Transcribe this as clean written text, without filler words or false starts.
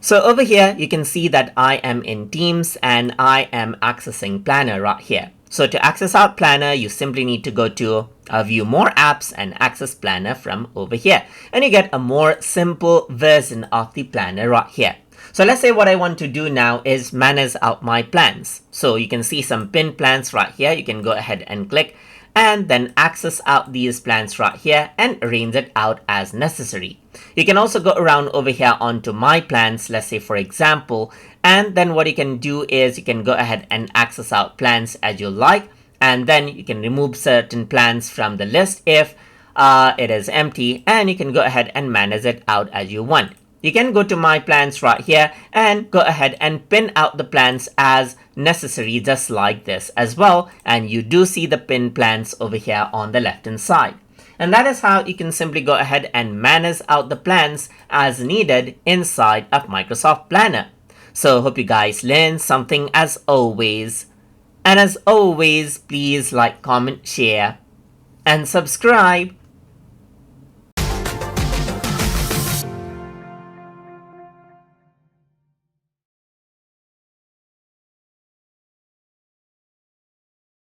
So over here, you can see that I am in Teams and I am accessing Planner right here. So to access out Planner, you simply need to go to View More Apps and access Planner from over here. And you get a more simple version of the Planner right here. So let's say what I want to do now is manage out my plans. So you can see some pinned plans right here. You can go ahead and click and then access out these plans right here and arrange it out as necessary. You can also go around over here onto my plans, let's say for example, and then what you can do is you can go ahead and access out plans as you like, and then you can remove certain plans from the list if it is empty, and you can go ahead and manage it out as you want. You can go to my plans right here and go ahead and pin out the plans as necessary, just like this as well. And you do see the pin plans over here on the left hand side. And that is how you can simply go ahead and manage out the plans as needed inside of Microsoft Planner. So hope you guys learned something as always. And as always, please like, comment, share, and subscribe.